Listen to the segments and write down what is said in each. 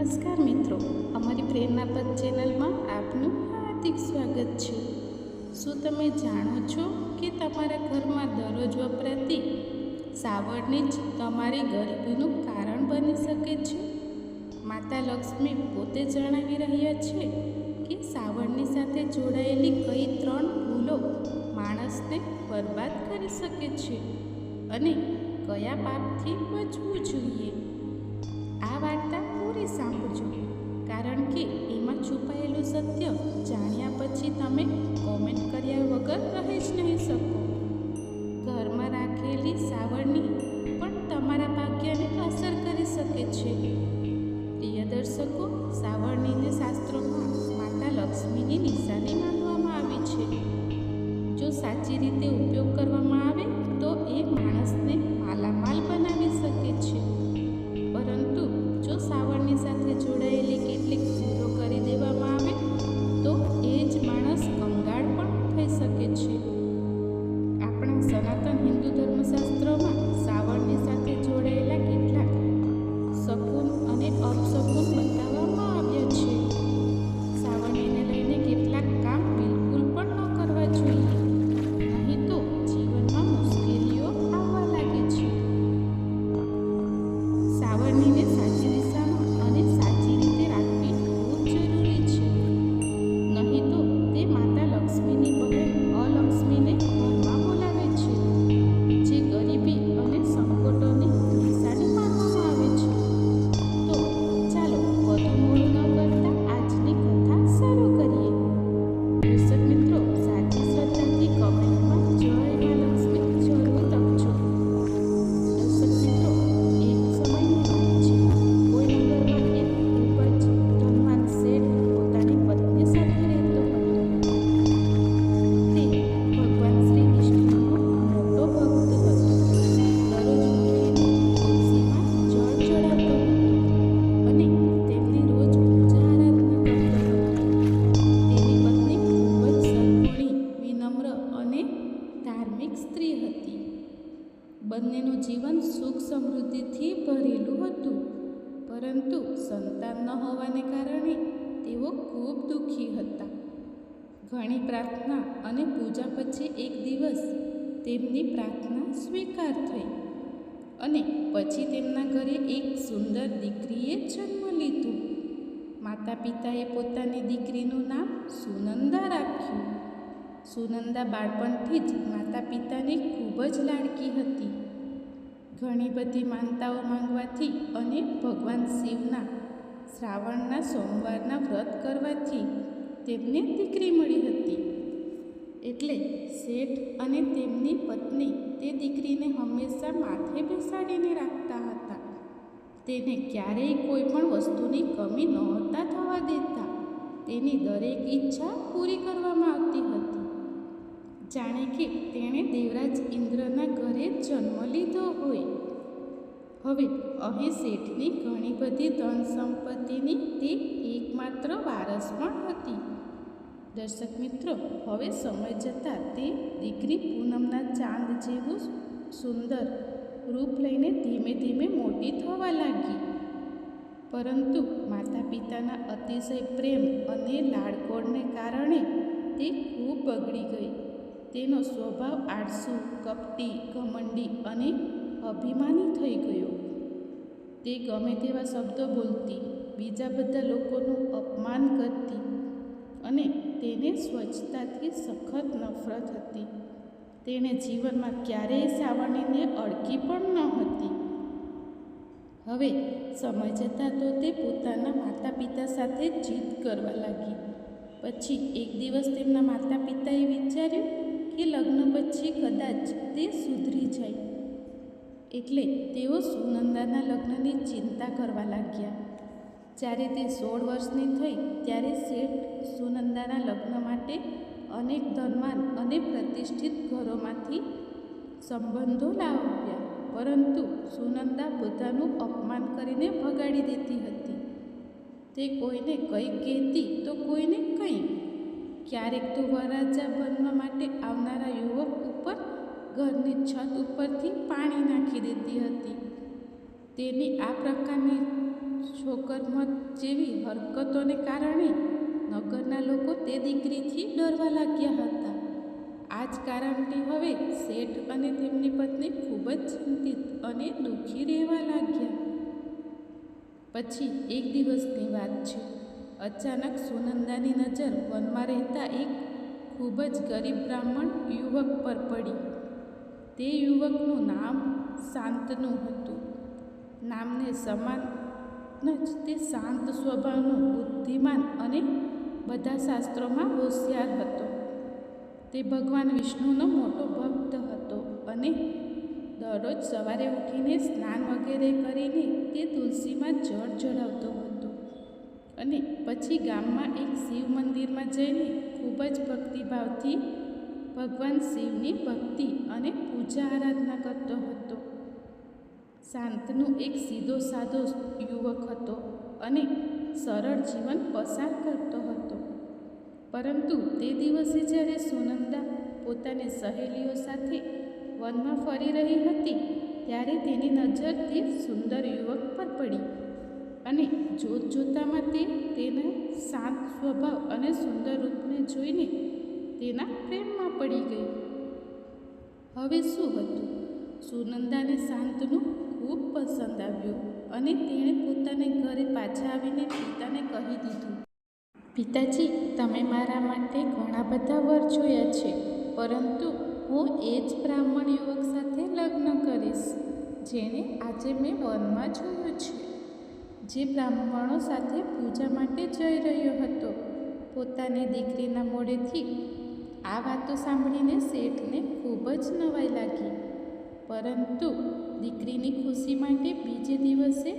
નમસ્કાર મિત્રો, અમારી પ્રેરણાપદ ચેનલમાં આપનું હાર્દિક સ્વાગત છે. શું તમે જાણો છો કે તમારા ઘરમાં દરરોજ વપરાતી સાવરણી જ તમારી ગરીબીનું કારણ બની શકે છે? માતા લક્ષ્મી પોતે જણાવી રહ્યા છે કે સાવરણી સાથે જોડાયેલી કઈ 3 ભૂલો માણસને બરબાદ કરી શકે છે અને કયા પાપથી બચવું જોઈએ. આ વાર્તા પૂરી સાંભળજો, કારણ કે એમાં છુપાયેલું સત્ય જાણ્યા પછી તમે કોમેન્ટ કર્યા વગર રહી જ નહીં શકો. ઘરમાં રાખેલી સાવરણી પણ તમારા ભાગ્યને અસર કરી શકે છે. પ્રિય દર્શકો, સાવરણીને શાસ્ત્રોમાં માતા લક્ષ્મીની નિશાની માનવામાં આવી છે. જો સાચી રીતે ઉપયોગ કરવામાં આવે તો એ માણસને માલામાલ બનાવી શકે છે, પરંતુ જો સાવરણી સાથે જોડાયેલી કેટલીક ભૂલો કરી દેવામાં આવે તો એ જ માણસ કંગાળ પણ થઈ શકે છે. આપણા સનાતન હિન્દુ ધર્મશાસ્ત્રોમાં સાવરણી સાથે જોડાયેલા કેટલાક શકુન અને અપશકુન બતાવવામાં આવ્યા છે. સાવરણીને લઈને કેટલાક કામ બિલકુલ પણ ન કરવા જોઈએ, નહીં તો જીવનમાં મુશ્કેલીઓ આવવા લાગે છે. સાવરણીને સાચી દિશામાં અને સાચી રીતે રાખવી ખૂબ જરૂરી છે, નહીં તો તે માતા લક્ષ્મીની બહેન અલક્ષ્મીને ઘરમાં બોલાવે છે, જે ગરીબી અને સંકટોની નિશાની માનવામાં આવે છે. તો ચાલો વધુ મોડું ન કરતા આજની કથા શરૂ કરીએ. દર્શક મિત્રો, સાચી શ્રદ્ધાથી કમેન્ટમાં જય મા લક્ષ્મી જરૂર લખજો. દર્શક મિત્રો, એક સમયની વાત છે. કોઈ નગરમાં એક ખૂબ જ ધનવાન શેઠ પોતાની પત્ની સાથે રહેતો હતો. તે ભગવાન શ્રી વિષ્ણુનો મોટો ભક્ત હતો. દરરોજ ઉઠીને તુલસીમાં જળ ચડાવતો હતો અને તેમની રોજ પૂજા આરાધના કરતો હતો. તેની પત્ની ખૂબ જ સદ્ગુણી, વિનમ્ર અને ધાર્મિક સ્ત્રી હતી. બંનેનું જીવન સુખ સમૃદ્ધિથી ભરેલું હતું, પરંતુ સંતાન ન હોવાને કારણે તેઓ ખૂબ દુઃખી હતા. ઘણી પ્રાર્થના અને પૂજા પછી એક દિવસ તેમની પ્રાર્થના સ્વીકાર થઈ અને પછી તેમના ઘરે એક સુંદર દીકરીએ જન્મ લીધો. માતા પિતાએ પોતાની દીકરીનું નામ સુનંદા રાખ્યું. સુનંદા બાળપણથી જ માતા પિતાની ખૂબ જ લાડકી હતી. ઘણી બધી માનતાઓ માંગવાથી અને ભગવાન શિવના શ્રાવણના સોમવારના વ્રત કરવાથી તેમને દીકરી મળી હતી. એટલે શેઠ અને તેમની પત્ની તે દીકરીને હંમેશા માથે બેસાડીને રાખતા હતા. તેને ક્યારેય કોઈ પણ વસ્તુની કમી નહોતા થવા દેતા. તેની દરેક ઈચ્છા પૂરી કરવામાં આવતી હતી, જાણે કે તેણે દેવરાજ ઇન્દ્રના ઘરે જન્મ લીધો હોય. હવે અહીં શેઠની ઘણી બધી ધન સંપત્તિની તે એકમાત્ર વારસ પણ હતી. દર્શક મિત્રો, હવે સમય જતાં તે દીકરી પૂનમના ચાંદ જેવું સુંદર રૂપ લઈને ધીમે ધીમે મોટી થવા લાગી. પરંતુ માતા પિતાના અતિશય પ્રેમ અને લાડકોડને કારણે તે ખૂબ બગડી ગઈ. તેનો સ્વભાવ આળસુ, કપટી, ઘમંડી અને અભિમાની થઈ ગયો. તે ગમે તેવા શબ્દો બોલતી, બીજા બધા લોકોનું અપમાન કરતી અને તેને સ્વચ્છતાથી સખત નફરત હતી. તેણે જીવનમાં ક્યારેય સાવરણીને અડકી પણ ન હતી. હવે સમય જતાં તો તે પોતાના માતા પિતા સાથે જીદ કરવા લાગી. પછી એક દિવસ તેમના માતા પિતાએ વિચાર્યું કે લગ્ન પછી કદાચ તે સુધરી જાય. એટલે તેઓ સુનંદાના લગ્નની ચિંતા કરવા લાગ્યા. જ્યારે તે 16 વર્ષની થઈ ત્યારે શેઠ સુનંદાના લગ્ન માટે અનેક ધનવાન અને પ્રતિષ્ઠિત ઘરોમાંથી સંબંધો લાવ્યા, પરંતુ સુનંદા બધાનું અપમાન કરીને ભગાડી દેતી હતી. તે કોઈને કંઈ કહેતી તો કોઈને કંઈ. ક્યારેક તો વરરાજા બનવા માટે આવનારા યુવક ઉપર ઘરની છત ઉપરથી પાણી નાખી દેતી હતી. તેની આ પ્રકારની છોકરમત જેવી હરકતોને કારણે નગરના લોકો તે દીકરીથી ડરવા લાગ્યા હતા. આ જ કારણથી હવે શેઠ અને તેમની પત્ની ખૂબ જ ચિંતિત અને દુઃખી રહેવા લાગ્યા. પછી એક દિવસની વાત છે. અચાનક સુનંદાની નજર વનમાં રહેતા એક ખૂબ જ ગરીબ બ્રાહ્મણ યુવક પર પડી. તે યુવકનું નામ શાંતનુ હતું. નામને સમાન જ તે શાંત સ્વભાવનો, બુદ્ધિમાન અને બધા શાસ્ત્રોમાં હોશિયાર હતો. તે ભગવાન વિષ્ણુનો મોટો ભક્ત હતો અને દરરોજ સવારે ઉઠીને સ્નાન વગેરે કરીને તે તુલસીમાં જળ ચડાવતો હતો અને પછી ગામમાં એક શિવ મંદિરમાં જઈને ખૂબ જ ભક્તિભાવથી ભગવાન શિવની ભક્તિ અને પૂજા આરાધના કરતો હતો. શાંતનુ એક સીધો સાધો યુવક હતો અને સરળ જીવન પસાર કરતો હતો. પરંતુ તે દિવસે જ્યારે સુનંદા પોતાની સહેલીઓ સાથે વનમાં ફરી રહી હતી ત્યારે તેની નજર તે સુંદર યુવક પર પડી અને જોતજોતામાં તે તેના શાંત સ્વભાવ અને સુંદર રૂપને જોઈને તેના પ્રેમમાં પડી ગઈ. હવે શું હતું? સુનંદાને શાંતનુ ખૂબ પસંદ આવ્યું અને તેણે પોતાને ઘરે પાછા આવીને પિતાને કહી દીધું, પિતાજી, તમે મારા માટે ઘણા બધા વર જોયા છે, પરંતુ હું એ જ બ્રાહ્મણ યુવક સાથે લગ્ન કરીશ જેને આજે મેં વનમાં જોયો છે, જે બ્રાહ્મણો સાથે પૂજા માટે જઈ રહ્યો હતો. પોતાની દીકરીના મોઢેથી આ વાતો સાંભળીને શેઠને ખૂબ જ નવાઈ લાગી. પરંતુ દીકરીની ખુશી માટે બીજે દિવસે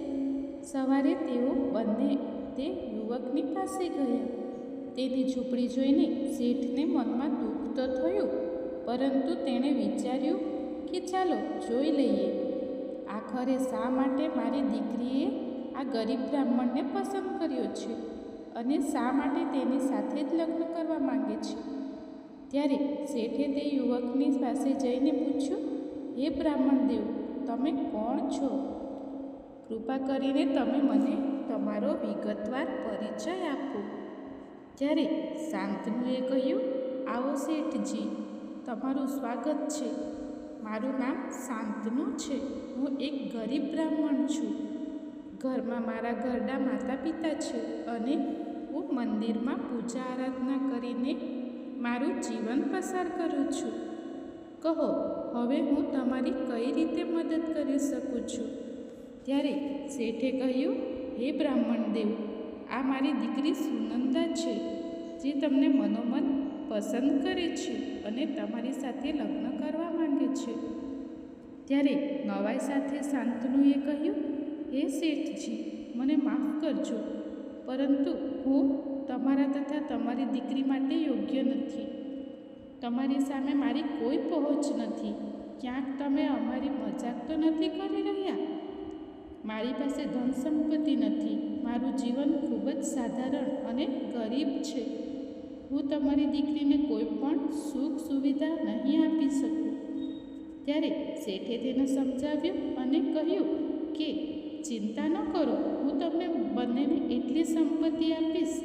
સવારે તેઓ બંને તે યુવકની પાસે ગયા. તેની ઝૂંપડી જોઈને શેઠને મનમાં દુઃખ તો થયું, પરંતુ તેણે વિચાર્યું કે ચાલો જોઈ લઈએ, આખરે શા માટે મારી દીકરીએ આ ગરીબ બ્રાહ્મણને પસંદ કર્યો છે અને શા માટે તેની સાથે જ લગ્ન કરવા માંગે છે. ત્યારે શેઠે તે યુવકની પાસે જઈને પૂછ્યું, હે બ્રાહ્મણ દેવ, તમે કોણ છો? કૃપા કરીને તમે મને તમારો વિગતવાર પરિચય આપો. ત્યારે શાંતનુએ કહ્યું, આવો શેઠજી, તમારું સ્વાગત છે. મારું નામ શાંતનુ છે. હું એક ગરીબ બ્રાહ્મણ છું. ઘરમાં મારા ઘરડા માતા પિતા છે અને હું મંદિરમાં પૂજા આરાધના કરીને મારું જીવન પસાર કરું છું. કહો, હવે હું તમારી કઈ રીતે મદદ કરી શકું છું? ત્યારે શેઠે કહ્યું, હે બ્રાહ્મણ દેવ, આ મારી દીકરી સુનંદા છે, જે તમને મનોમન પસંદ કરે છે અને તમારી સાથે લગ્ન કરવા માંગે છે. ત્યારે નવાઈ સાથે શાંતનુએ કહ્યું, હે શેઠજી, મને માફ કરજો, પરંતુ હું તમારા તથા તમારી દીકરી માટે યોગ્ય નથી. તમારી સામે મારી કોઈ પહોંચ નથી. ક્યાંક તમે અમારી મજાક તો નથી કરી રહ્યા? મારી પાસે ધન સંપત્તિ નથી. મારું જીવન ખૂબ જ સાધારણ અને ગરીબ છે. હું તમારી દીકરીને કોઈ પણ સુખ સુવિધા નહીં આપી શકું. ત્યારે શેઠે તેને સમજાવ્યું અને કહ્યું કે ચિંતા ન કરો, હું તમને બંનેને એટલી સંપત્તિ આપીશ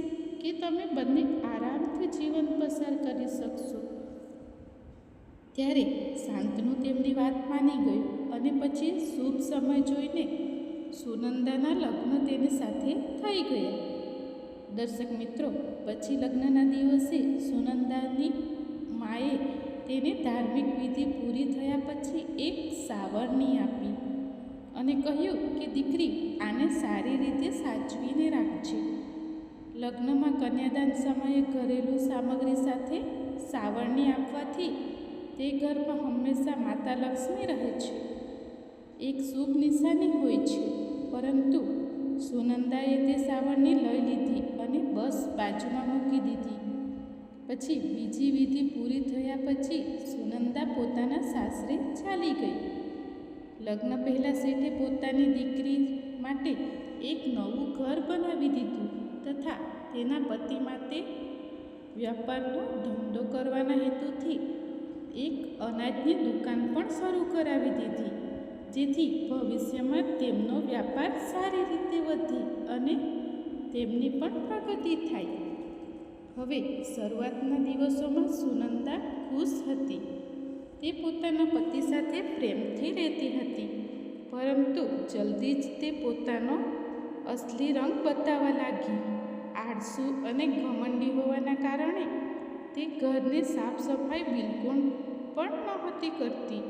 કે તમે બંને આરામથી જીવન પસાર કરી શકશો. ત્યારે શાંતનુ તેમની વાત માની ગયું અને પછી શુભ સમય જોઈને સુનંદાના લગ્ન તેની સાથે થઈ ગયા. દર્શક મિત્રો, પછી લગ્નના દિવસે સુનંદાની માએ તેને ધાર્મિક વિધિ પૂરી થયા પછી એક સાવરણી આપી અને કહ્યું કે દીકરી, આને સારી રીતે સાચવીને રાખજે. લગ્નમાં કન્યાદાન સમયે ઘરેલું સામગ્રી સાથે સાવરણી આપવાથી તે ઘરમાં હંમેશા માતા લક્ષ્મી રહે છે. એક શુભ નિશાની હોય છે. પરંતુ સુનંદાએ તે સાવરણી લઈ લીધી અને બસ બાજુમાં મૂકી દીધી. પછી બીજી વિધિ પૂરી થયા પછી સુનંદા પોતાના સાસરે ચાલી ગઈ. લગ્ન પહેલાં શેઠે પોતાની દીકરી માટે એક નવું ઘર બનાવી દીધું તથા તેના પતિ માટે વ્યાપારનો ધંધો કરવાના હેતુથી એક અનાજની દુકાન પણ શરૂ કરાવી દીધી. જેથી ભવિષ્યમાં તેમનો વ્યાપાર સારી રીતે વધે અને તેમની પણ પ્રગતિ થાય. હવે શરૂઆતના દિવસોમાં સુનંદા ખુશ હતી. તે પોતાના પતિ સાથે પ્રેમથી રહેતી હતી, પરંતુ જલ્દી જ તે પોતાનો અસલી રંગ બતાવવા લાગી. આળસુ અને ઘમંડી હોવાના કારણે તે ઘરની સાફ સફાઈ બિલકુલ પણ નહોતી કરતી.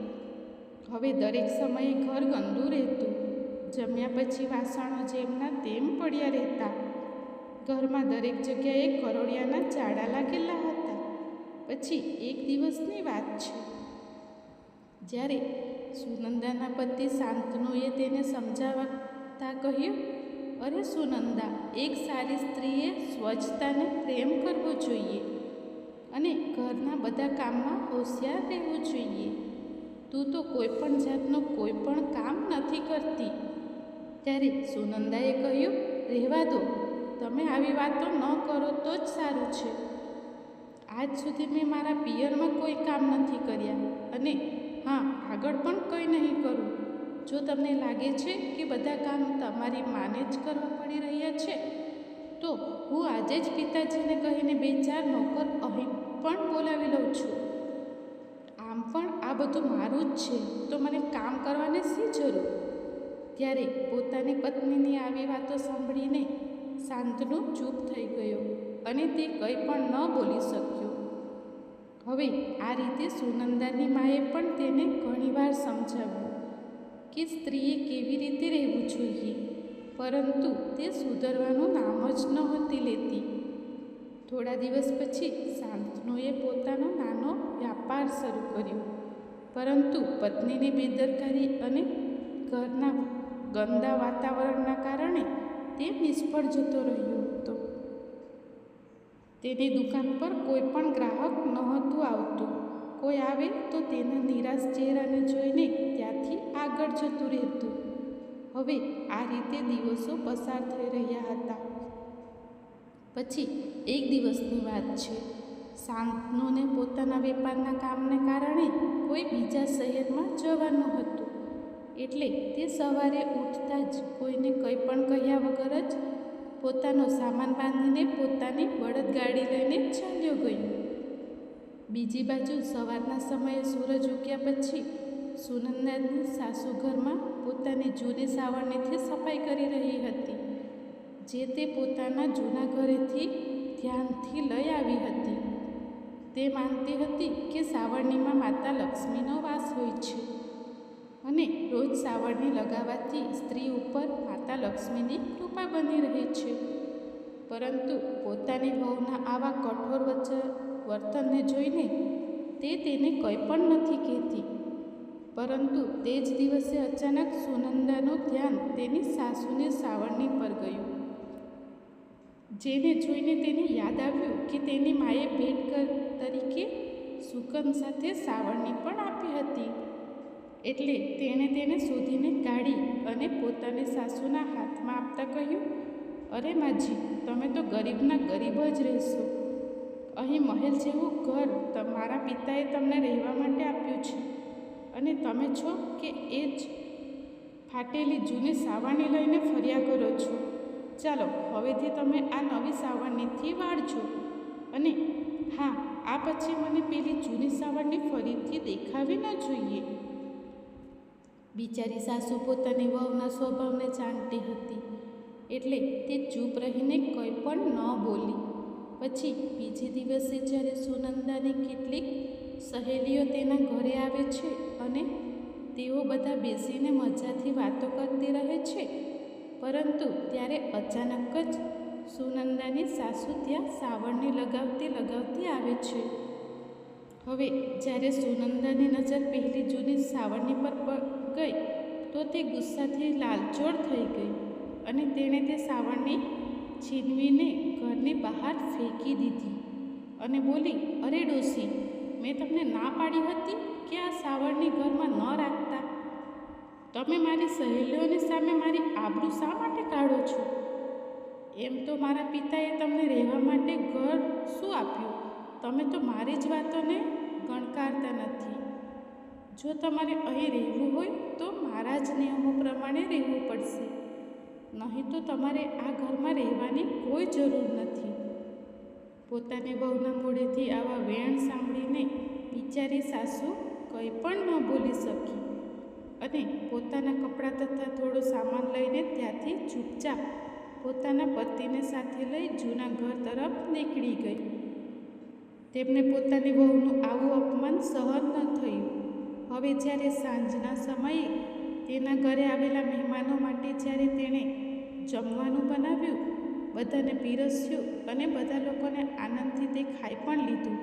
હવે દરેક સમયે ઘર ગંદુ રહેતું. જમ્યા પછી વાસણો જેમના તેમ પડ્યા રહેતા. ઘરમાં દરેક જગ્યાએ કરોળિયાના જાડા લાગેલા હતા. પછી એક દિવસની વાત છે, જ્યારે સુનંદાના પતિ શાંતનુએ તેને સમજાવતા કહ્યું, અરે સુનંદા, એક સારી સ્ત્રીએ સ્વચ્છતાને પ્રેમ કરવો જોઈએ અને ઘરના બધા કામમાં હોશિયાર રહેવું જોઈએ. તું તો કોઈ પણ જાતનું કોઈ પણ કામ નથી કરતી. ત્યારે સુનંદાએ કહ્યું, રહેવા દો, તમે આવી વાતો ન કરો તો જ સારું છે. આજ સુધી મેં મારા પિયરમાં કોઈ કામ નથી કર્યા અને હા, આગળ પણ કંઈ નહીં કરું. જો તમને લાગે છે કે બધા કામ તમારી માને જ કરવા પડી રહ્યા છે, તો હું આજે જ પિતાજીને કહીને 2-4 નોકર અહીં પણ બોલાવી લઉં છું. આમ પણ આ બધું મારું જ છે, તો મને કામ કરવાની શી જરૂર? ત્યારે પોતાની પત્નીની આવી વાતો સાંભળીને શાંતનુ ચૂપ થઈ ગયો અને તે કંઈ પણ ન બોલી શક્યો. હવે આ રીતે સુનંદાની માએ પણ તેને ઘણીવાર સમજાવ્યું કે સ્ત્રીએ કેવી રીતે રહેવું જોઈએ, પરંતુ તે સુધરવાનું નામ જ નહોતી લેતી. થોડા દિવસ પછી શાંતનુએ પોતાનો નાનો વ્યાપાર શરૂ કર્યો, પરંતુ પત્નીની બેદરકારી અને ઘરના ગંદા વાતાવરણના કારણે તે નિષ્ફળ જતો રહ્યો હતો. તેની દુકાન પર કોઈ પણ ગ્રાહક નહોતું આવતું. કોઈ આવે તો તેના નિરાશ ચહેરાને જોઈને ત્યાંથી આગળ જતું રહેતું. હવે આ રીતે દિવસો પસાર થઈ રહ્યા હતા. પછી એક દિવસની વાત છે. શાંતનુને પોતાના વેપારના કામને કારણે કોઈ બીજા શહેરમાં જવાનું હતું. એટલે તે સવારે ઉઠતા જ કોઈને કંઈ પણ કહ્યા વગર જ પોતાનો સામાન બાંધીને પોતાની બળદગાડી લઈને ચાલ્યો ગયો. બીજી બાજુ સવારના સમયે સૂરજ ઉગ્યા પછી સુનંદાની સાસુ ઘરમાં પોતાની જૂની સાવરણીથી સફાઈ કરી રહી હતી, જે તે પોતાના જૂના ઘરેથી ધ્યાનથી લઈ આવી હતી. તે માનતી હતી કે સાવરણીમાં માતા લક્ષ્મીનો વાસ હોય છે અને રોજ સાવરણી લગાવવાથી સ્ત્રી ઉપર માતા લક્ષ્મીની કૃપા બની રહે છે. પરંતુ પોતાની વહુના આવા કઠોર વર્તનને જોઈને તે તેને કંઈ પણ નથી કહેતી. પરંતુ તે જ દિવસે અચાનક સુનંદાનું ધ્યાન તેની સાસુની સાવરણી પર ગયું, જેને જોઈને તેને યાદ આવ્યું કે તેની માએ ભેટ તરીકે સુકન સાથે સાવરણી પણ આપી હતી. એટલે તેણે તેને શોધીને કાઢી અને પોતાની સાસુના હાથમાં આપતા કહ્યું, અરે માજી, તમે તો ગરીબના ગરીબ જ રહેશો. અહીં મહેલ જેવું ઘર તમારા પિતાએ તમને રહેવા માટે આપ્યું છે અને તમે છો કે એ જ ફાટેલી જૂની સાવરણી લઈને ફર્યા કરો છો. ચાલો, હવેથી તમે આ નવી સાવરણીથી વાળજો અને હા, આ પછી મને પેલી જૂની સાવરણી ફરીથી દેખાવી ન જોઈએ. બિચારી સાસુ પોતાની વહુના સ્વભાવને જાણતી હતી, એટલે તે ચૂપ રહીને કંઈ પણ ન બોલી. પછી બીજે દિવસે જ્યારે સુનંદાની કેટલીક સહેલીઓ તેના ઘરે આવે છે અને તેઓ બધા બેસીને મજાથી વાતો કરતી રહે છે, પરંતુ ત્યારે અચાનક જ સુનંદાની સાસુ ત્યાં સાવરણી લગાવતી આવે છે. હવે જ્યારે સુનંદાની નજર પહેલી જૂની સાવરણી પર ગઈ તો તે ગુસ્સાથી લાલચોળ થઈ ગઈ અને તેણે તે સાવરણી છીનવીને ઘરની બહાર ફેંકી દીધી અને બોલી, અરે ડોસી, મેં તમને ના પાડી હતી કે આ સાવરણી ઘરમાં ન રાખતા. તમે મારી સહેલીઓની સામે મારી આબરૂ શા માટે કાઢો છો? એમ તો મારા પિતાએ તમને રહેવા માટે ઘર શું આપ્યું? તમે તો મારી જ વાતોને ગણકારતા નથી. જો તમારે અહીં રહેવું હોય તો મારા જ નિયમો પ્રમાણે રહેવું પડશે, નહીં તો તમારે આ ઘરમાં રહેવાની કોઈ જરૂર નથી. પોતાની વહુના મોઢેથી આવા વેણ સાંભળીને બિચારી સાસુ કંઈ પણ ન બોલી શકી અને પોતાના કપડાં તથા થોડો સામાન લઈને ત્યાંથી ચૂપચાપ પોતાના પતિને સાથે લઈ જૂના ઘર તરફ નીકળી ગઈ. તેમને પોતાની વહુનું આવું અપમાન સહન ન થયું. હવે જ્યારે સાંજના સમયે તેના ઘરે આવેલા મહેમાનો માટે જ્યારે તેણે જમવાનું બનાવ્યું, બધાને પીરસ્યું અને બધા લોકોને આનંદથી તે ખાઈ પણ લીધું,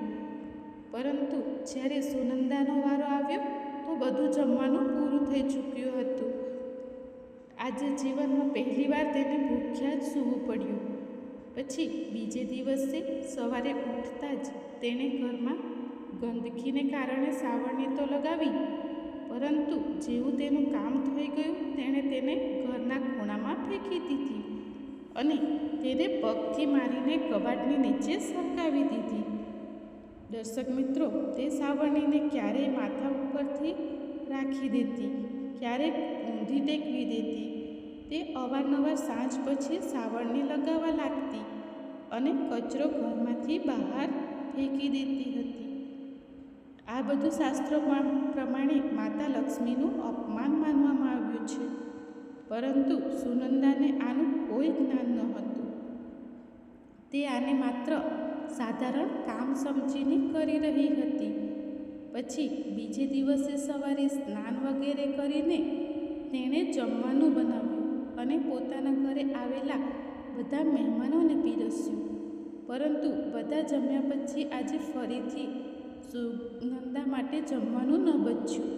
પરંતુ જ્યારે સુનંદાનો વારો આવ્યો તો બધું જમવાનું પૂરું થઈ ચૂક્યું હતું. આજે જીવનમાં પહેલીવાર તેને ભૂખ્યા જ સૂવું પડ્યું. પછી બીજે દિવસે સવારે ઉઠતા જ તેણે ઘરમાં ગંદકીને કારણે સાવરણી તો લગાવી, પરંતુ જેવું તેનું કામ થઈ ગયું તેણે તેને ઘરના ખૂણામાં ફેંકી દીધી અને તેને પગથી મારીને કબાટની નીચે સરકાવી દીધી. દર્શક મિત્રો, તે સાવરણીને ક્યારેય માથા ઉપરથી રાખી દેતી, ક્યારેક ઊંધી ટેકવી દેતી. તે અવારનવાર સાંજ પછી સાવરણી લગાવવા લાગતી અને કચરો ઘરમાંથી બહાર ફેંકી દેતી હતી. આ બધું શાસ્ત્રો પ્રમાણે માતા લક્ષ્મીનું અપમાન માનવામાં આવ્યું છે, પરંતુ સુનંદાને આનું કોઈ જ્ઞાન ન હતું. તે આને માત્ર સાધારણ કામ સમજીને કરી રહી હતી. પછી બીજે દિવસે સવારે સ્નાન વગેરે કરીને તેણે જમવાનું બનાવ્યું અને પોતાના ઘરે આવેલા બધા મહેમાનોને પીરસ્યું. પરંતુ બધા જમ્યા પછી આજે ફરીથી સુનંદા માટે જમવાનું ન બચ્યું.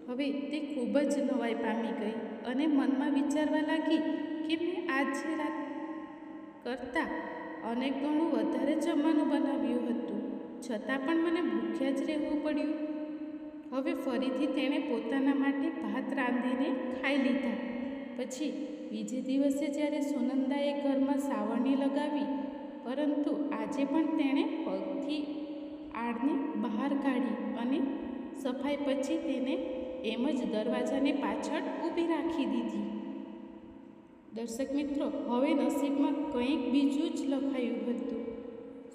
હવે તે ખૂબ જ નવાઈ પામી ગઈ અને મનમાં વિચારવા લાગી કે મેં આજે રાત કરતાં અનેક ગણું વધારે જમવાનું બનાવ્યું હતું, છતાં પણ મને ભૂખ્યા જ રહેવું પડ્યું. હવે ફરીથી તેણે પોતાના માટે ભાત રાંધીને ખાઈ લીધા. પછી બીજે દિવસે જ્યારે સુનંદાએ ઘરમાં સાવરણી લગાવી, પરંતુ આજે પણ તેણે પગથી આડને બહાર કાઢી અને સફાઈ પછી તેને એમ જ દરવાજાની પાછળ ઊભી રાખી દીધી. દર્શક મિત્રો, હવે નસીબમાં કંઈક બીજું જ લખાયું હતું.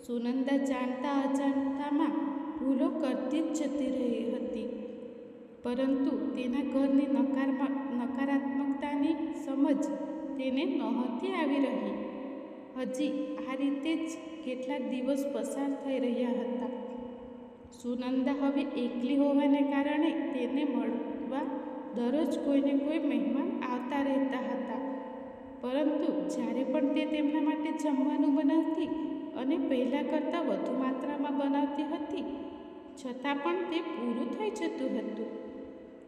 સુનંદા જાણતા અજાણતામાં ભૂલો કરતી જ જતી રહી હતી, પરંતુ તેના ઘરની નકારાત્મકતાની સમજ તેને નહોતી આવી રહી. હજી આ રીતે જ કેટલાક દિવસ પસાર થઈ રહ્યા હતા. સુનંદા હવે એકલી હોવાને કારણે તેને મળવા દરરોજ કોઈને કોઈ મહેમાન આવતા રહેતા હતા, પરંતુ જ્યારે પણ તે તેમના માટે જમવાનું બનાવતી અને પહેલાં કરતાં વધુ માત્રામાં બનાવતી હતી, છતાં પણ તે પૂરું થઈ જતું હતું.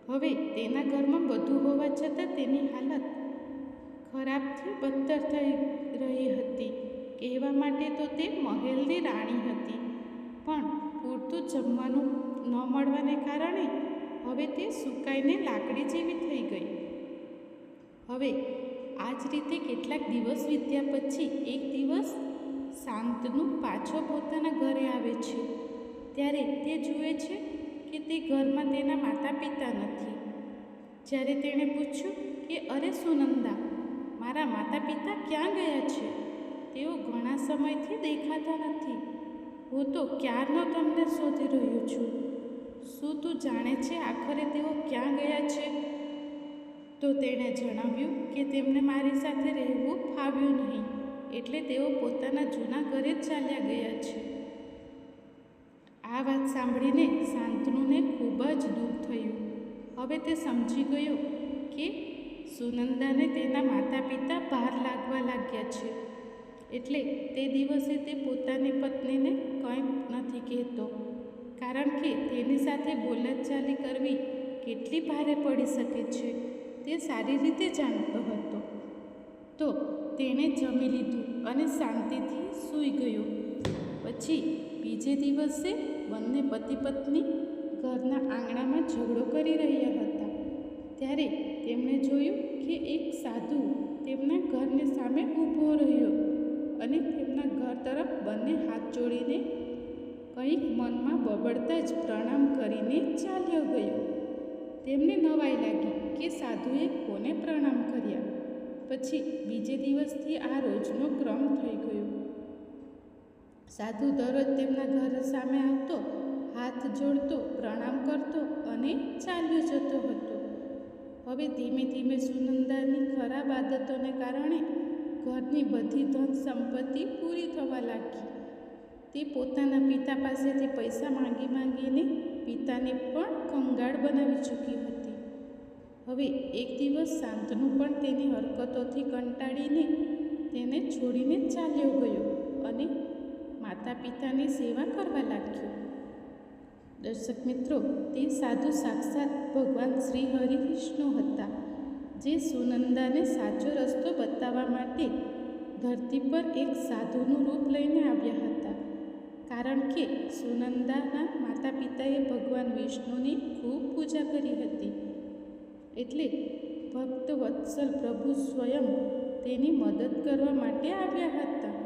હવે તેના ઘરમાં બધું હોવા છતાં તેની હાલત ખરાબથી બદતર થઈ રહી હતી. કહેવા માટે તો તે મહેલની રાણી હતી, પણ પૂરતું જમવાનું ન મળવાને કારણે હવે તે સુકાઈને લાકડી જેવી થઈ ગઈ. હવે આ જ રીતે કેટલાક દિવસ વીત્યા પછી એક દિવસ શાંતનુ પાછો પોતાના ઘરે આવે છે. ત્યારે તે જુએ છે કે તે ઘરમાં તેના માતા પિતા નથી. જ્યારે તેણે પૂછ્યું કે અરે સુનંદા, મારા માતા પિતા ક્યાં ગયા છે? તેઓ ઘણા સમયથી દેખાતા નથી. હું તો ક્યારનો તમને શોધી રહ્યો છું. શું તું જાણે છે આખરે તેઓ ક્યાં ગયા છે? તો તેણે જણાવ્યું કે તેમને મારી સાથે રહેવું ફાવ્યું નહીં, એટલે તેઓ પોતાના જૂના ઘરે જ ચાલ્યા ગયા છે. આ વાત સાંભળીને શાંતનુને ખૂબ જ દુઃખ થયું. હવે તે સમજી ગયો કે સુનંદાને તેના માતા પિતા બહાર લાગવા લાગ્યા છે, એટલે તે દિવસે તે પોતાની પત્નીને કંઈ નથી કહેતો, કારણ કે તેની સાથે બોલાચાલી કરવી કેટલી ભારે પડી શકે છે તે સારી રીતે જાણતો હતો. તો તેણે જમી લીધું અને શાંતિથી સૂઈ ગયો. પછી બીજે દિવસે બંને પતિ પત્ની ઘરના આંગણામાં ઝઘડો કરી રહ્યા હતા. ત્યારે તેમણે જોયું કે એક સાધુ તેમના ઘરની સામે ઊભો રહ્યો અને તેમના ઘર તરફ બંને હાથ જોડીને કંઈક મનમાં બબડતા જ પ્રણામ કરીને ચાલ્યો ગયો. તેમને નવાઈ લાગી કે સાધુએ કોને પ્રણામ કર્યા. પછી બીજે દિવસથી આ રોજનો ક્રમ થઈ ગયો. સાધુ દરરોજ તેમના ઘર સામે આવતો, હાથ જોડતો, પ્રણામ કરતો અને ચાલ્યો જતો હતો. હવે ધીમે ધીમે સુનંદાની ખરાબ આદતોને કારણે ઘરની બધી ધન સંપત્તિ પૂરી થવા લાગી. તે પોતાના પિતા પાસેથી પૈસા માંગીને પિતાને પણ કંગાળ બનાવી ચૂકી હતી. હવે એક દિવસ શાંતનુ પણ તેની હરકતોથી કંટાળીને તેને છોડીને ચાલ્યો ગયો અને માતા પિતાની સેવા કરવા લાગ્યો. દર્શક મિત્રો, તે સાધુ સાક્ષાત ભગવાન શ્રી હરિ વિષ્ણુ હતા, જે સુનંદાને સાચો રસ્તો બતાવવા માટે ધરતી પર એક સાધુનું રૂપ લઈને આવ્યા હતા. કારણ કે સુનંદાના માતા પિતાએ ભગવાન વિષ્ણુની ખૂબ પૂજા કરી હતી, એટલે ભક્ત વત્સલ પ્રભુ સ્વયં તેની મદદ કરવા માટે આવ્યા હતા.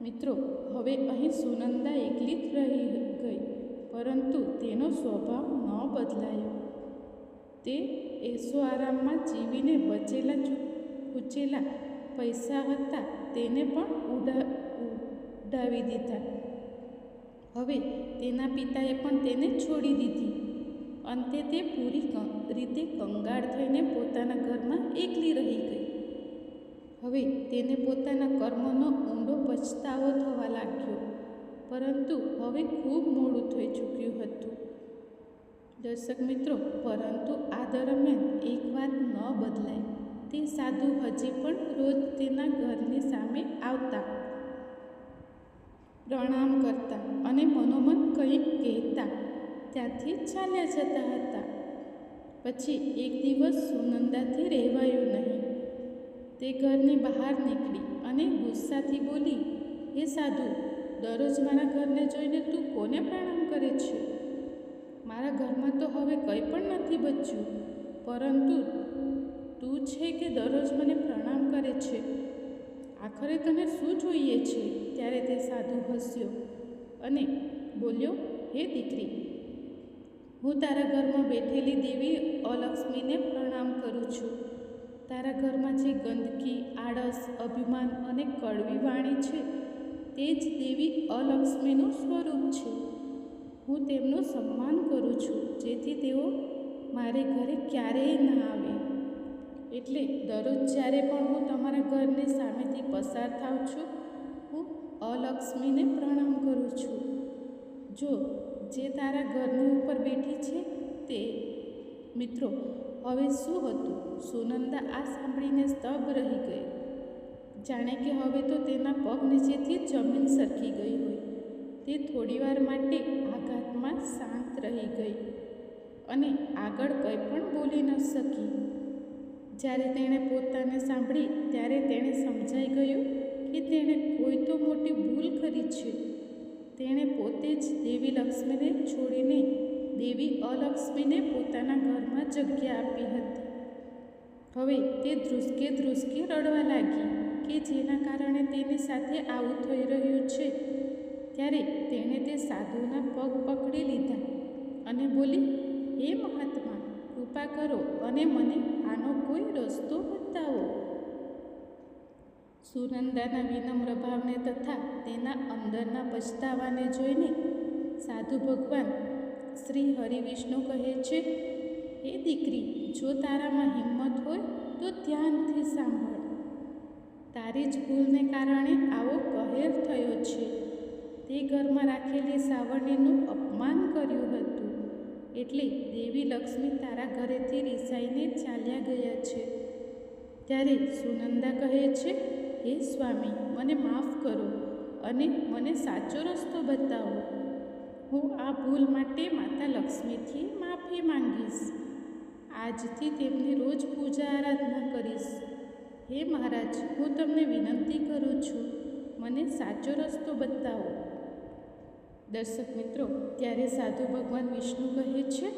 મિત્રો, હવે અહીં સુનંદા એકલી જ રહી ગઈ, પરંતુ તેનો સ્વભાવ ન બદલાયો. તે એસો આરામમાં જીવીને બચેલા ખૂચેલા પૈસા હતા તેને પણ ઉડાવી દીધા. હવે તેના પિતાએ પણ તેને છોડી દીધી. અંતે તે પૂરી રીતે કંગાળ થઈને પોતાના ઘરમાં એકલી રહી ગઈ. હવે તેને પોતાના કર્મનો ઊંડો પછતાવો થવા લાગ્યો, પરંતુ હવે ખૂબ મોડું થઈ ચૂક્યું હતું. દર્શક મિત્રો, પરંતુ આ દરમિયાન એક વાત ન બદલાય. તે સાધુ હજી પણ રોજ તેના ઘરની સામે આવતા, પ્રણામ કરતા અને મનોમન કંઈક કહેતા ત્યાંથી ચાલ્યા જતા હતા. પછી એક દિવસ સુનંદાથી રહેવાયું નહીં. તે ઘરની બહાર નીકળી અને ગુસ્સાથી બોલી, હે સાધુ, દરરોજ મારા ઘરને જોઈને તું કોને પ્રણામ કરે છે? મારા ઘરમાં તો હવે કંઈ પણ નથી બચ્યું, પરંતુ તું છે કે દરરોજ મને પ્રણામ કરે છે. આખરે તને શું જોઈએ છે? ત્યારે તે સાધુ હસ્યો અને બોલ્યો, હે દીકરી, હું તારા ઘરમાં બેઠેલી દેવી અલક્ષ્મીને પ્રણામ કરું છું. તારા ઘરમાં જે ગંદકી, આળસ, અભિમાન અને કડવી વાણી છે, તે જ દેવી અલક્ષ્મીનું સ્વરૂપ છે. હું તેમનું સન્માન કરું છું, જેથી તેઓ મારે ઘરે ક્યારેય ના આવે. એટલે દરરોજ જ્યારે પણ હું તમારા ઘરની સામેથી પસાર થાઉં છું, હું અલક્ષ્મીને પ્રણામ કરું છું. જો જે તારા ઘરની ઉપર બેઠી છે તે. મિત્રો, હવે શું હતું? સુનંદા આ સાંભળીને સ્તબ્ધ રહી ગઈ, જાણે કે હવે તો તેના પગ નીચેથી જમીન સરકી ગઈ હોય. તે થોડીવાર માટે આઘાતમાં શાંત રહી ગઈ અને આગળ કંઈ પણ બોલી ન શકી. જ્યારે તેણે પોતાને સાંભળી ત્યારે તેણે સમજાઈ ગયું કે તેણે કોઈ તો મોટી ભૂલ કરી છે. તેણે પોતે જ દેવી લક્ષ્મીને છોડીને દેવી અલક્ષ્મીને પોતાના ઘરમાં જગ્યા આપી હતી. હવે તે ધ્રુસકે રડવા લાગી કે જેના કારણે તેની સાથે આવું થઈ રહ્યું છે. ત્યારે તેણે તે સાધુના પગ પકડી લીધા અને બોલી, હે મહાત્મા, કૃપા કરો અને મને આનો કોઈ રસ્તો બતાવો. સુનંદાના વિનમ્ર ભાવને તથા તેના અંદરના પછતાવાને જોઈને સાધુ ભગવાન શ્રી હરિવિષ્ણુ કહે છે, હે દીકરી, જો તારામાં હિંમત હોય તો ધ્યાનથી સાંભળ. તારી જ ભૂલને કારણે આવો કહેર થયો છે. તે ઘરમાં રાખેલી સાવરણીનું અપમાન કર્યું હતું, એટલે દેવી લક્ષ્મી તારા ઘરેથી રિસાઈને ચાલ્યા ગયા છે. ત્યારે સુનંદા કહે છે, હે સ્વામી, મને માફ કરો અને મને સાચો રસ્તો બતાવો. હું આ ભૂલ માટે માતા લક્ષ્મીથી માફી માંગીશ. આજથી તેમની રોજ પૂજા આરાધના કરીશ. હે મહારાજ, હું તમને વિનંતી કરું છું, મને સાચો રસ્તો બતાવો. દર્શક મિત્રો, ત્યારે સાધુ ભગવાન વિષ્ણુ કહે છે,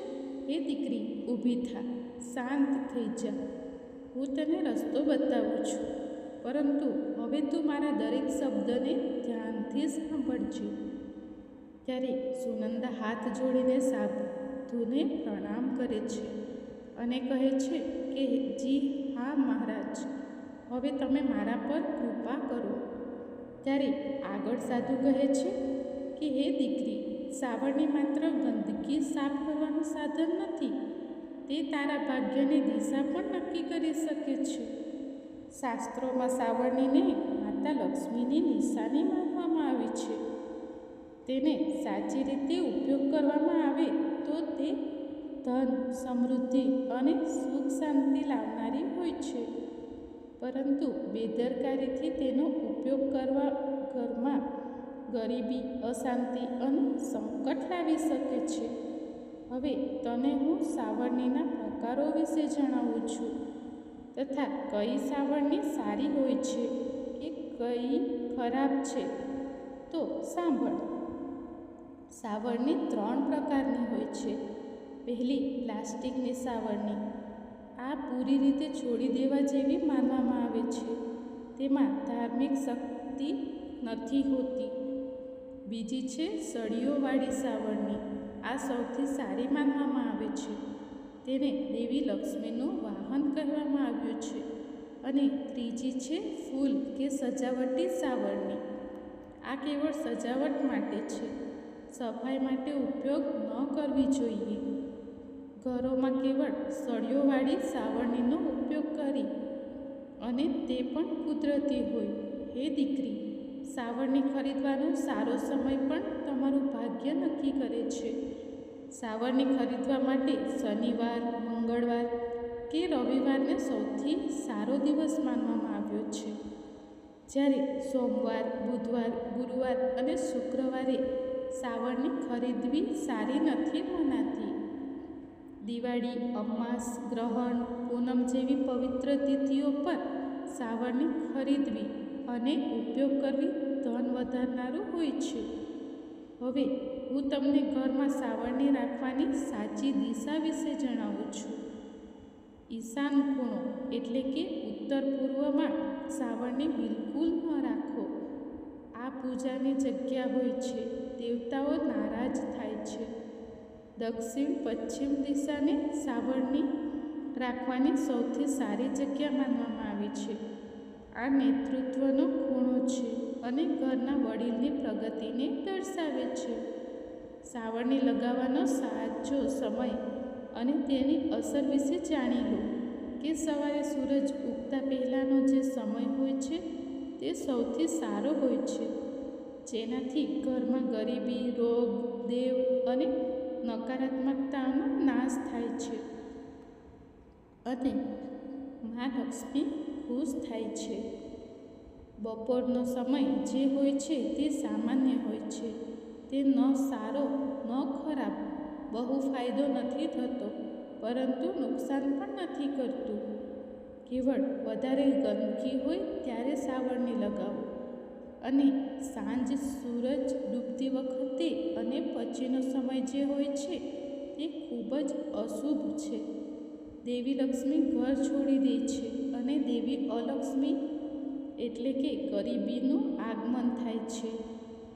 હે દીકરી, ઊભી થા, શાંત થઈ જા. હું તને રસ્તો બતાવું છું, પરંતુ હવે તું મારા દરેક શબ્દને ધ્યાનથી સાંભળજે. ત્યારે સુનંદા હાથ જોડીને સાધુને પ્રણામ કરે છે અને કહે છે કે જી હા મહારાજ, હવે તમે મારા પર કૃપા કરો. ત્યારે આગળ સાધુ કહે છે કે હે દીકરી, સાવરણી માત્ર ગંદકી સાફ કરવાનું સાધન નથી, તે તારા ભાગ્યની દિશા પણ નક્કી કરી શકે છે. શાસ્ત્રોમાં સાવરણીને માતા લક્ષ્મીની નિશાની માનવામાં આવી છે. તેને સાચી રીતે ઉપયોગ કરવામાં આવે તો તે ધન, સમૃદ્ધિ અને સુખ શાંતિ લાવનારી હોય છે. પરંતુ બેદરકારીથી તેનો ઉપયોગ કરવા ઘરમાં ગરીબી, અશાંતિ અને સંકટ લાવી શકે છે. હવે તને હું સાવરણીના પ્રકારો વિશે જણાવું છું તથા કઈ સાવરણી સારી હોય છે કે કઈ ખરાબ છે. તો સાંભળ. સાવરણી 3 પ્રકારની હોય છે. પહેલી, પ્લાસ્ટિકની સાવરણી. આ પૂરી રીતે છોડી દેવા જેવી માનવામાં આવે છે. તેમાં ધાર્મિક શક્તિ નથી હોતી. બીજી છે સળીઓવાળી સાવરણી. આ સૌથી સારી માનવામાં આવે છે. તેને દેવી લક્ષ્મીનું વાહન કહેવામાં આવ્યું છે. અને ત્રીજી છે ફૂલ કે સજાવટી સાવરણી. આ કેવળ સજાવટ માટે છે. સફાઈ માટે ઉપયોગ ન કરવી જોઈએ. ઘરોમાં કેવળ સળીઓવાળી સાવરણીનો ઉપયોગ કરી, અને તે પણ કુદરતી હોય. હે દીકરી, સાવરણી ખરીદવાનો સારો સમય પણ તમારું ભાગ્ય નક્કી કરે છે. સાવરણી ખરીદવા માટે શનિવાર, મંગળવાર કે રવિવારને સૌથી સારો દિવસ માનવામાં આવ્યો છે. જ્યારે સોમવાર, બુધવાર, ગુરુવાર અને શુક્રવારે સાવરણી ખરીદવી સારી નથી મનાતી. દિવાળી, અમાસ, ગ્રહણ, પૂનમ જેવી પવિત્ર તિથિઓ પર સાવરણી ખરીદવી અને ઉપયોગ કરવી ધન વધારનારું હોય છે. હવે હું તમને ઘરમાં સાવરણી રાખવાની સાચી દિશા વિશે જણાવું છું. ઈશાન ખૂણો એટલે કે ઉત્તર પૂર્વમાં સાવરણી બિલકુલ ન રાખો. આ પૂજાની જગ્યા હોય છે. દેવતાઓ નારાજ થાય છે. દક્ષિણ પશ્ચિમ દિશાને સાવરણી રાખવાની સૌથી સારી જગ્યા માનવામાં આવી છે. આ નેતૃત્વનો ખૂણો છે અને ઘરના વડીલની પ્રગતિને દર્શાવે છે. સાવરણી લગાવવાનો સાચો સમય અને તેની અસર વિશે જાણી લો કે સવારે સૂરજ ઉગતા પહેલાંનો જે સમય હોય છે તે સૌથી સારો હોય છે, જેનાથી ઘરમાં ગરીબી, રોગ, દેવ અને નકારાત્મકતાનો નાશ થાય છે અને મા લક્ષ્મી ખુશ થાય છે. બપોરનો સમય જે હોય છે તે સામાન્ય હોય છે. તે ન સારો ન ખરાબ, બહુ ફાયદો નથી થતો પરંતુ નુકસાન પણ નથી કરતું. કેવળ વધારે ગંદકી હોય ત્યારે સાવરણી લગાવો. અને સાંજ સૂરજ ડૂબતી વખતે અને પછીનો સમય જે હોય છે તે ખૂબ જ અશુભ છે. દેવી લક્ષ્મી ઘર છોડી દે છે અને દેવી અલક્ષ્મી એટલે કે ગરીબીનું આગમન થાય છે.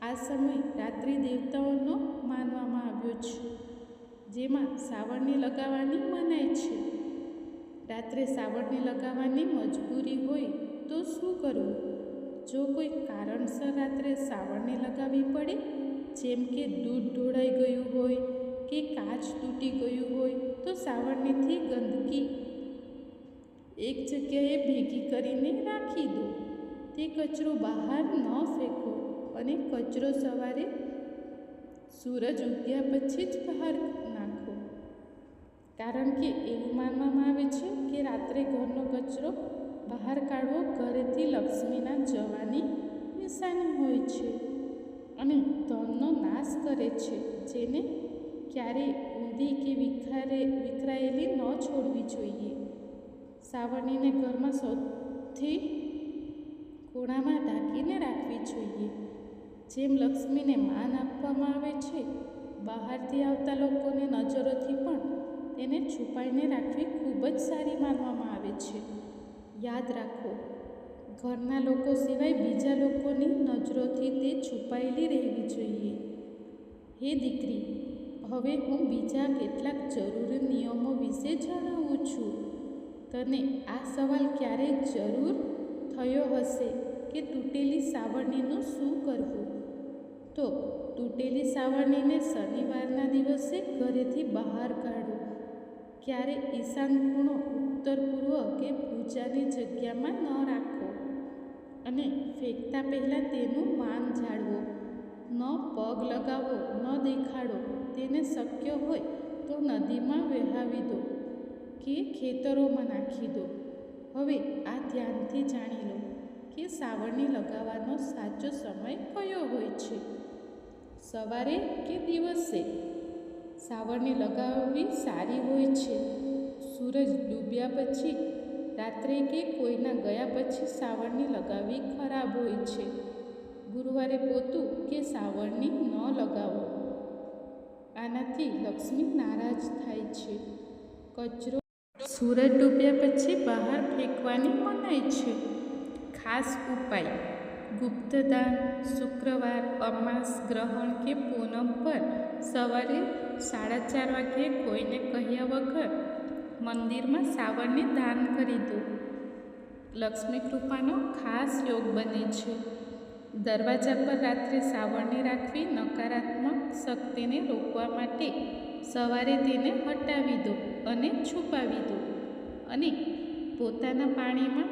આ સમય રાત્રિ દેવતાઓનો માનવામાં આવ્યો છે, જેમાં સાવરણી લગાવવાની મનાઈ છે. રાત્રે સાવરણી લગાવવાની મજબૂરી હોય તો શું કરવું? જો કોઈ કારણસર રાત્રે સાવરણી લગાવવી પડે, જેમ કે દૂધ ઢોળાઈ ગયું હોય કે કાચ તૂટી ગયું હોય, તો સાવરણીથી ગંદકી એક જગ્યાએ ભેગી કરીને રાખી દો. તે કચરો બહાર ન ફેંકો અને કચરો સવારે સૂરજ ઉગ્યા પછી જ બહાર નાખો. કારણ કે એવું માનવામાં આવે છે કે રાત્રે ઘરનો કચરો બહાર કાઢવો ઘરેથી લક્ષ્મીના જવાની નિશાની હોય છે અને ધનનો નાશ કરે છે, જેને ક્યારેય ઊંધી કે વિખરાયેલી ન છોડવી જોઈએ. સાવરણીને ઘરમાં સૌથી ખૂણામાં ઢાંકીને રાખવી જોઈએ. જેમ લક્ષ્મીને માન આપવામાં આવે છે, બહારથી આવતા લોકોની નજરોથી પણ તેને છુપાઈને રાખવી ખૂબ જ સારી માનવામાં આવે છે. યાદ રાખો, ઘરના લોકો સિવાય બીજા લોકોની નજરોથી તે છુપાયેલી રહેવી જોઈએ. હે દીકરી, હવે હું બીજા કેટલાક જરૂરી નિયમો વિશે જણાવું છું. તને આ સવાલ ક્યારેય જરૂર થયો હશે કે તૂટેલી સાવરણીનું શું કરવું? તો તૂટેલી સાવરણીને શનિવારના દિવસે ઘરેથી બહાર કાઢો. ક્યારે ઈશાન ખૂણો, ઉત્તર પૂર્વ કે પૂજાની જગ્યામાં ન રાખો. અને ફેંકતા પહેલાં તેનું માન જાળવો. ન પગ લગાવો, ન દેખાડો. તેને શક્ય હોય તો નદીમાં વહાવી દો કે ખેતરોમાં નાખી દો. હવે આ ધ્યાનથી જાણી લો કે સાવરણી લગાવવાનો સાચો સમય કયો હોય છે. સવારે કે દિવસે સાવરણી લગાવવી સારી હોય છે. સૂરજ ડૂબ્યા પછી, રાત્રે કે કોઈના ગયા પછી સાવરણી લગાવવી ખરાબ હોય છે. ગુરુવારે પોતું કે સાવરણી ન લગાવો. આનાથી લક્ષ્મી નારાજ થાય છે. કચરો સૂરજ ડૂબ્યા પછી બહાર ફેંકવાની મનાઈ છે. ખાસ ઉપાય: ગુપ્તદાન, શુક્રવાર, અમાસ, ગ્રહણ કે પૂનમ પર સવારે 4:30 વાગ્યે કોઈને કહ્યા વગર મંદિરમાં સાવરણી દાન કરી દો. લક્ષ્મી કૃપાનો ખાસ યોગ બને છે. દરવાજા પર રાત્રે સાવરણી રાખવી નકારાત્મક શક્તિને રોકવા માટે સવારે તેને હટાવી દો અને છુપાવી દો. અને પોતાના પાણીમાં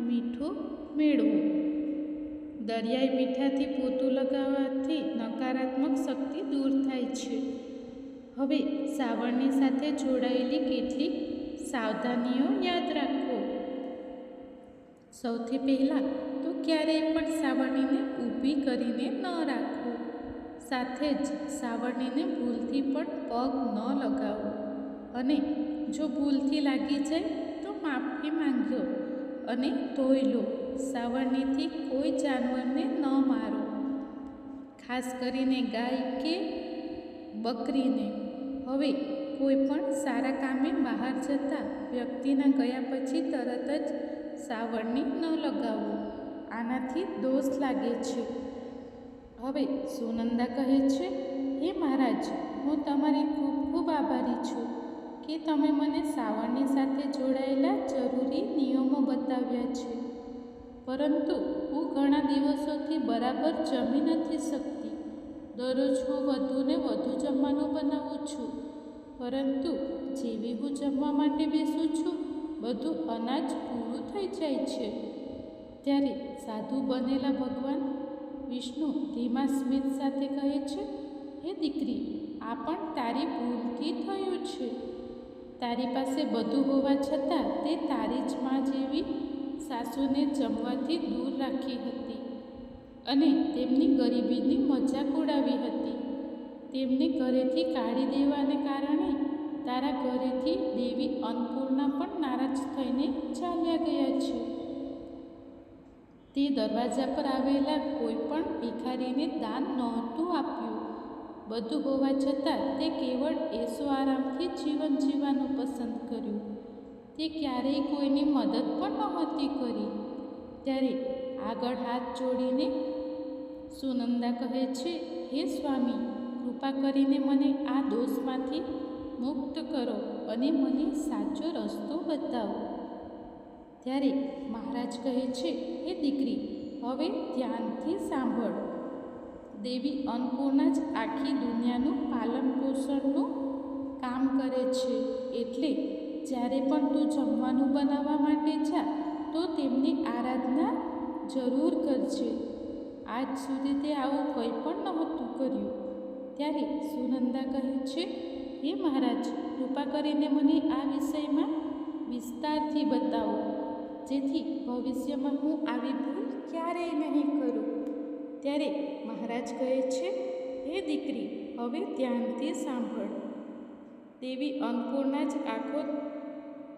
મીઠું મેળવો. દરિયાઈ મીઠાથી પોતું લગાવવાથી નકારાત્મક શક્તિ દૂર થાય છે. હવે સાવરણી સાથે જોડાયેલી કેટલીક સાવધાનીઓ યાદ રાખો. સૌથી પહેલાં તો ક્યારેય પણ સાવરણીને ઊભી કરીને ન રાખો. સાથે જ સાવરણીને ભૂલથી પણ પગ ન લગાવો. અને જો ભૂલથી લાગી જાય તો માફી માંગો અને ધોઈ લો. સાવરણીથી કોઈ જાનવરને ન મારો, ખાસ કરીને ગાય કે બકરીને. હવે કોઈ પણ સારા કામે બહાર જતા વ્યક્તિના ગયા પછી તરત જ સાવરણી ન લગાવો. આનાથી દોષ લાગે છે. હવે સુનંદા કહે છે, હે મહારાજ, હું તમારી ખૂબ ખૂબ આભારી છું કે તમે મને સાવરણી સાથે જોડાયેલા જરૂરી નિયમો બતાવ્યા છે. પરંતુ હું ઘણા દિવસોથી બરાબર જમી નથી શકતી. દરરોજ હું વધુ ને વધુ જમવાનું બનાવું છું, પરંતુ જેવી હું જમવા માટે બેસું છું, બધું અનાજ પૂરું થઈ જાય છે. ત્યારે સાધુ બનેલા ભગવાન વિષ્ણુ ધીમા સ્મિત સાથે કહે છે, હે દીકરી, આ પણ તારી ભૂલથી થયું છે. તારી પાસે બધું હોવા છતાં તે તારી જ માં જેવી સાસુને જમવાથી દૂર રાખી હતી અને તેમની ગરીબીની મજાક ઉડાવી હતી. તેમને ઘરેથી કાઢી દેવાને કારણે તારા ઘરેથી દેવી અન્નપૂર્ણા પણ નારાજ થઈને ચાલ્યા ગયા છે. તે દરવાજા પર આવેલા કોઈ પણ ભિખારીને દાન નહોતું આપ્યું. બધું હોવા છતાં તે કેવળ એસો આરામથી જીવન જીવવાનું પસંદ કર્યું. તે ક્યારેય કોઈની મદદ પણ નહોતી કરી. ત્યારે આગળ હાથ જોડીને સુનંદા કહે છે, હે સ્વામી, કૃપા કરીને મને આ દોષમાંથી મુક્ત કરો અને મને સાચો રસ્તો બતાવો. ત્યારે મહારાજ કહે છે, હે દીકરી, હવે ધ્યાનથી સાંભળ. દેવી અન્નપૂર્ણા જ આખી દુનિયાનું પાલન પોષણનું કામ કરે છે. એટલે જ્યારે પણ તું જમવાનું બનાવવા માટે જા તો તેમની આરાધના જરૂર કરજે. આજ સુધી તે આવું કંઈ પણ નહોતું કર્યું. ત્યારે સુનંદા કહે છે, હે મહારાજ, કૃપા કરીને મને આ વિષયમાં વિસ્તારથી બતાવો, જેથી ભવિષ્યમાં હું આવી ભૂલ ક્યારેય નહીં કરું. ત્યારે મહારાજ કહે છે, હે દીકરી, હવે ધ્યાનથી સાંભળ. દેવી અન્નપૂર્ણા જ આખો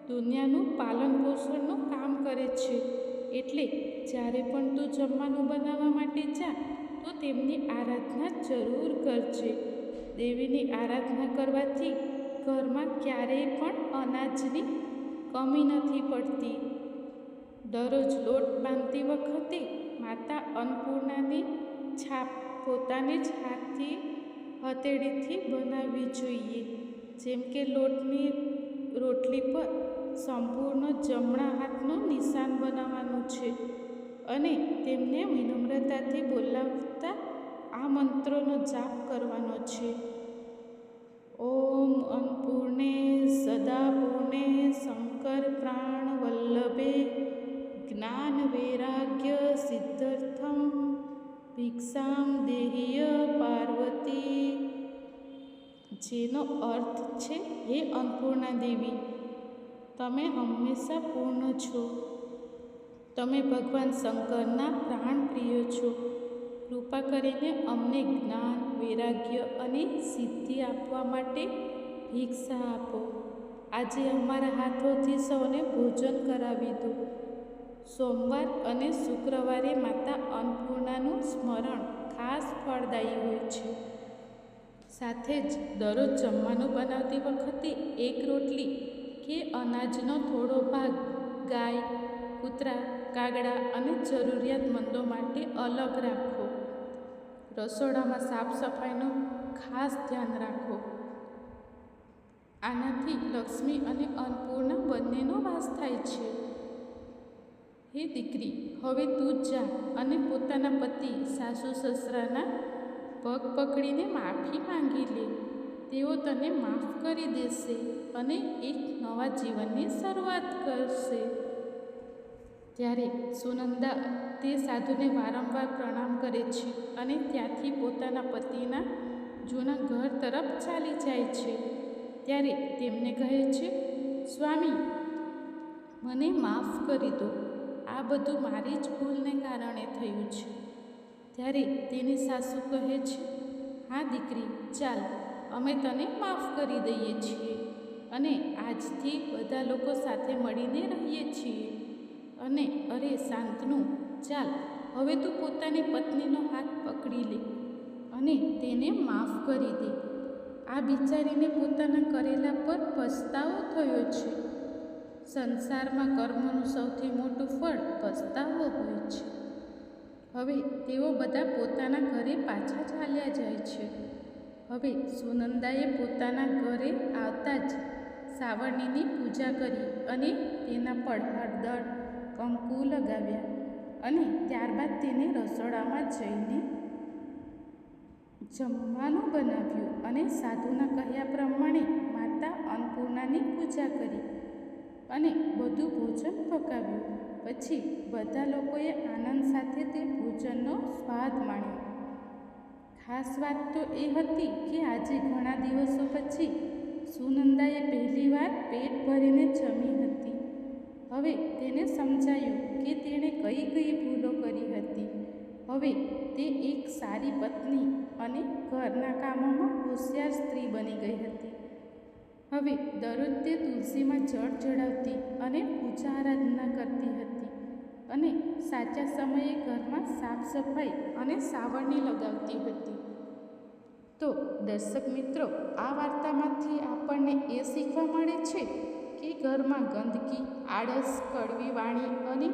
દુનિયાનું પાલન પોષણનું કામ કરે છે. એટલે જ્યારે પણ તું જમવાનું બનાવવા માટે જા તો તેમની આરાધના જરૂર કરજે. દેવીની આરાધના કરવાથી ઘરમાં ક્યારેય પણ અનાજની કમી નથી પડતી. દરરોજ લોટ બાંધતી વખતે માતા અન્નપૂર્ણાની છાપ પોતાને જ હાથથી હથેળીથી બનાવવી જોઈએ. જેમ કે રોટલી પર સંપૂર્ણ જમણા હાથનું નિશાન બનાવવાનું છે અને તેમને વિનમ્રતાથી બોલાવતા આ મંત્રોનો જાપ કરવાનો છે. ઓમ અન્નપૂર્ણે સદાપૂર્ણે શંકર પ્રાણ વલ્લભે જ્ઞાન વૈરાગ્ય સિદ્ધર્થમ ભિક્ષામ દેહીય પાર્વતી. જેનો અર્થ છે, હે અન્નપૂર્ણા દેવી, તમે હંમેશા પૂર્ણ છો. તમે ભગવાન શંકરના પ્રાણ પ્રિય છો. કૃપા કરીને અમને જ્ઞાન, વૈરાગ્ય અને સિદ્ધિ આપવા માટે ભિક્ષા આપો. આજે અમારા હાથોથી સૌને ભોજન કરાવી દો. સોમવાર અને શુક્રવારે માતા અન્નપૂર્ણાનું સ્મરણ ખાસ ફળદાયી હોય છે. સાથે જ દરરોજ જમવાનું બનાવતી વખતે એક રોટલી કે અનાજનો થોડો ભાગ ગાય, કૂતરા, કાગડા અને જરૂરિયાતમંદો માટે અલગ રાખો. રસોડામાં સાફ સફાઈનું ખાસ ધ્યાન રાખો. આનાથી લક્ષ્મી અને અન્નપૂર્ણા બંનેનો વાસ થાય છે. હે દીકરી, હવે તું જા અને પોતાના પતિ, સાસુ સસરાના પગ પકડીને માફી માંગી લે. તેઓ તને માફ કરી દેશે અને એક નવા જીવનની શરૂઆત કરશે. ત્યારે સુનંદા તે સાધુને વારંવાર પ્રણામ કરે છે અને ત્યાંથી પોતાના પતિના જૂના ઘર તરફ ચાલી જાય છે. ત્યારે તેમને કહે છે, સ્વામી, મને માફ કરી દો. આ બધું મારી જ ભૂલને કારણે થયું છે. ત્યારે તેની સાસુ કહે છે, હા દીકરી, ચાલ, અમે તને માફ કરી દઈએ છીએ અને આજથી બધા લોકો સાથે મળીને રહીએ છીએ. અને અરે શાંતનુ, ચાલ, હવે તું પોતાની પત્નીનો હાથ પકડી લે અને તેને માફ કરી દે. આ બિચારીને પોતાના કરેલા પર પસ્તાવો થયો છે. સંસારમાં કર્મનું સૌથી મોટું ફળ પસ્તાવો હોય છે. હવે તેઓ બધા પોતાના ઘરે પાછા ચાલ્યા જાય છે. હવે સુનંદાએ પોતાના ઘરે આવતા જ સાવરણીની પૂજા કરી અને તેના પર હળદર, કંકુ લગાવ્યા અને ત્યારબાદ તેને રસોડામાં જઈને જમવાનું બનાવ્યું અને સાધુના કહ્યા પ્રમાણે માતા અન્નપૂર્ણાની પૂજા કરી અને બધું ભોજન પકાવ્યું. પછી બધા લોકોએ આનંદ સાથે તે ભોજનનો સ્વાદ માણ્યો. ખાસ વાત તો એ હતી કે આજે ઘણા દિવસો પછી સુનંદાએ પહેલીવાર પેટ ભરીને જમી હતી. હવે તેને સમજાયું કે તેણે કઈ કઈ ભૂલો કરી હતી. હવે તે એક સારી પત્ની અને ઘરના કામોમાં હોશિયાર સ્ત્રી બની ગઈ હતી. હવે દરરોજ તે તુલસીમાં જળ ચડાવતી અને પૂજા આરાધના કરતી હતી અને સાચા સમયે ઘરમાં સાફ સફાઈ અને સાવરણી લગાવતી હતી. તો દર્શક મિત્રો, આ વાર્તામાંથી આપણને એ શીખવા મળે છે કે ઘરમાં ગંદકી, આળસ, કડવી વાણી અને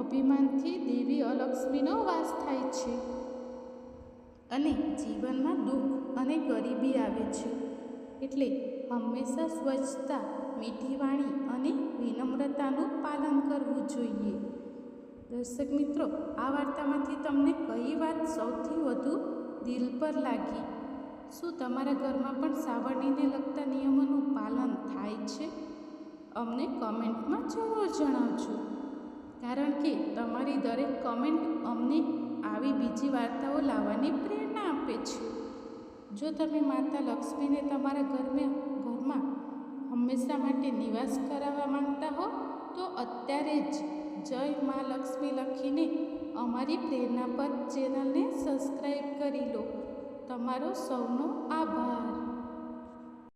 અભિમાનથી દેવી અલક્ષ્મીનો વાસ થાય છે અને જીવનમાં દુઃખ અને ગરીબી આવે છે. એટલે હંમેશા સ્વચ્છતા, મીઠી વાણી અને વિનમ્રતાનું પાલન કરવું જોઈએ. દર્શક મિત્રો, આ વાર્તામાંથી તમને કઈ વાત સૌથી વધુ દિલ પર લાગી? શું તમારા ઘરમાં પણ સાવરણીને લગતા નિયમોનું પાલન થાય છે? અમને કમેન્ટમાં જરૂર જણાવજો, કારણ કે તમારી દરેક કમેન્ટ અમને આવી બીજી વાર્તાઓ લાવવાની પ્રેરણા આપે છે. જો તમે માતા લક્ષ્મીને તમારા ઘરમાં હંમેશા માટે નિવાસ કરાવવા માંગતા હો તો અત્યારે જ જય મા લક્ષ્મી લખીને અમારી પ્રેરણા પર ચેનલને સબસ્ક્રાઈબ કરી લો. તમારો સૌનો આભાર.